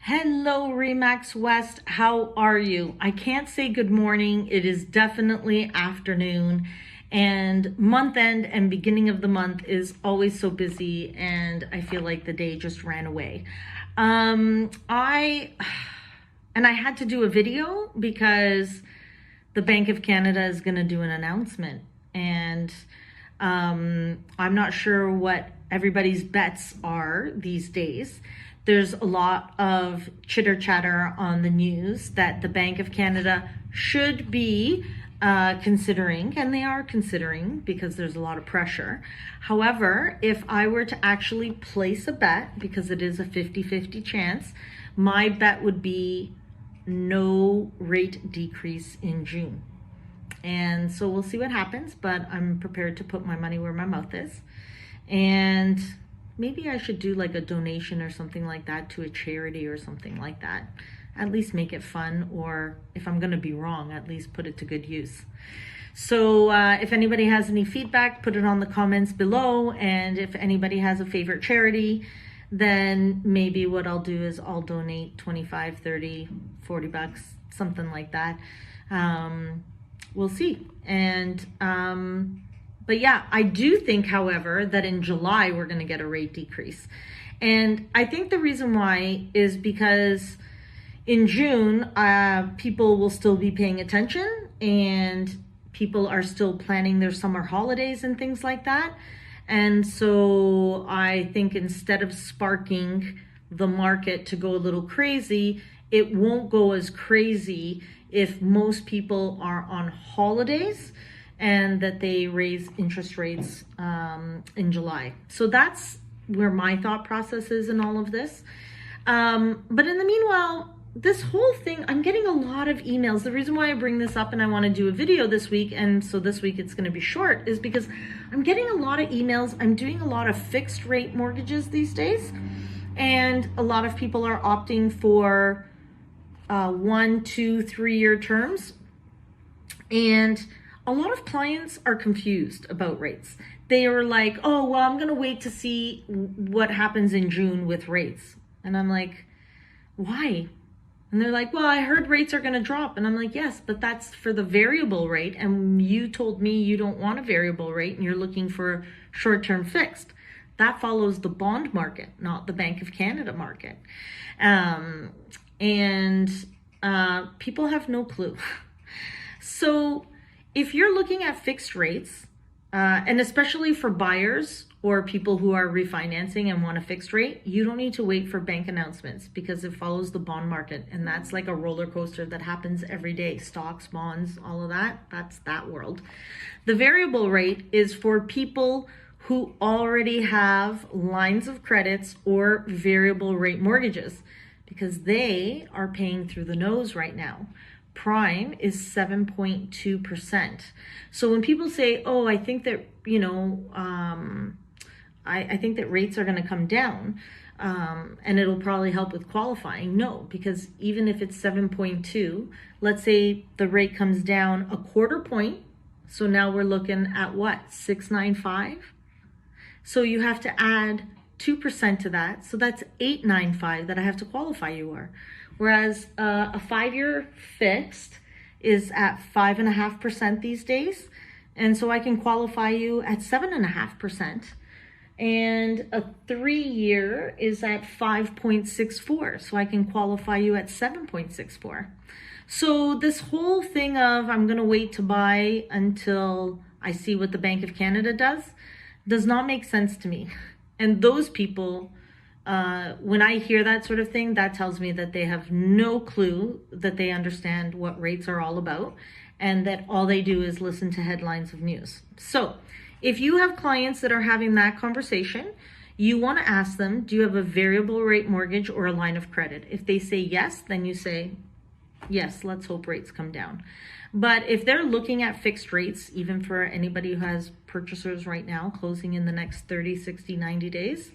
Hello, Remax West. How are you? I can't say good morning. It is definitely afternoon, and month end and beginning of the month is always so busy, and I feel like the day just ran away. I had to do a video because the Bank of Canada is going to do an announcement, and I'm not sure what everybody's bets are these days. There's a lot of chitter chatter on the news that the Bank of Canada should be considering, and they are considering because there's a lot of pressure. However, if I were to actually place a bet, because it is a 50-50 chance, my bet would be no rate decrease in June. And so we'll see what happens, but I'm prepared to put my money where my mouth is. And maybe I should do like a donation or something like that to a charity or something like that. At least make it fun, or if I'm going to be wrong, at least put it to good use. So if anybody has any feedback, put it on the comments below. And if anybody has a favorite charity, then maybe what I'll do is I'll donate 25, 30, 40 bucks, something like that. We'll see. And but yeah, I do think, however, that in July we're going to get a rate decrease. And I think the reason why is because in June, people will still be paying attention, and people are still planning their summer holidays and things like that. And so I think instead of sparking the market to go a little crazy, it won't go as crazy if most people are on holidays and that they raise interest rates in July. So that's where my thought process is in all of this. But in the meanwhile, this whole thing, I'm getting a lot of emails. The reason why I bring this up and I want to do a video this week, and so this week it's going to be short, is because I'm getting a lot of emails. I'm doing a lot of fixed rate mortgages these days, and a lot of people are opting for 1, 2, 3-year terms. And a lot of clients are confused about rates. They are like, oh, well, I'm going to wait to see what happens in June with rates. And I'm like, why? And they're like, well, I heard rates are going to drop. And I'm like, yes, but that's for the variable rate. And you told me you don't want a variable rate and you're looking for short-term fixed. That follows the bond market, not the Bank of Canada market. People have no clue. So if you're looking at fixed rates, and especially for buyers or people who are refinancing and want a fixed rate, you don't need to wait for bank announcements because it follows the bond market. And that's like a roller coaster that happens every day. Stocks, bonds, all of that, that's that world. The variable rate is for people who already have lines of credits or variable rate mortgages because they are paying through the nose right now. Prime is 7.2%. So when people say, oh, I think that, I think that rates are going to come down and it'll probably help with qualifying. No, because even if it's 7.2, let's say the rate comes down a quarter point. So now we're looking at what, 695? So you have to add 2% to that. So that's 895 that I have to qualify you for. Whereas a 5-year fixed is at 5.5% these days. And so I can qualify you at 7.5%. And a 3-year is at 5.64. So I can qualify you at 7.64. So this whole thing of I'm going to wait to buy until I see what the Bank of Canada does not make sense to me. And those people, when I hear that sort of thing, that tells me that they have no clue that they understand what rates are all about and that all they do is listen to headlines of news. So if you have clients that are having that conversation, you want to ask them, do you have a variable rate mortgage or a line of credit? If they say yes, then you say, yes, let's hope rates come down. But if they're looking at fixed rates, even for anybody who has purchasers right now closing in the next 30, 60, 90 days,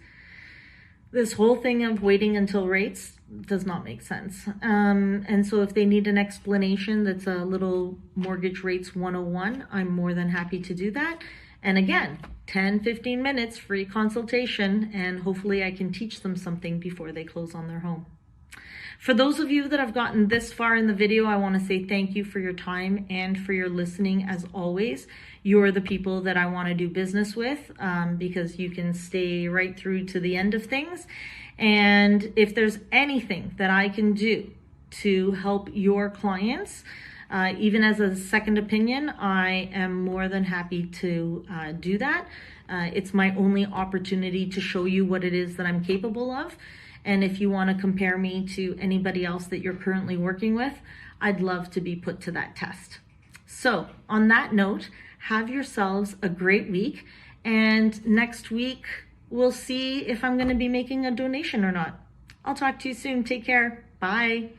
this whole thing of waiting until rates does not make sense. And so if they need an explanation that's a little mortgage rates 101, I'm more than happy to do that. And again, 10, 15 minutes free consultation, and hopefully I can teach them something before they close on their home. For those of you that have gotten this far in the video, I want to say thank you for your time and for your listening. As always, you're the people that I want to do business with, because you can stay right through to the end of things. And if there's anything that I can do to help your clients, even as a second opinion, I am more than happy to do that. It's my only opportunity to show you what it is that I'm capable of. And if you want to compare me to anybody else that you're currently working with, I'd love to be put to that test. So on that note, have yourselves a great week. And next week, we'll see if I'm going to be making a donation or not. I'll talk to you soon. Take care. Bye.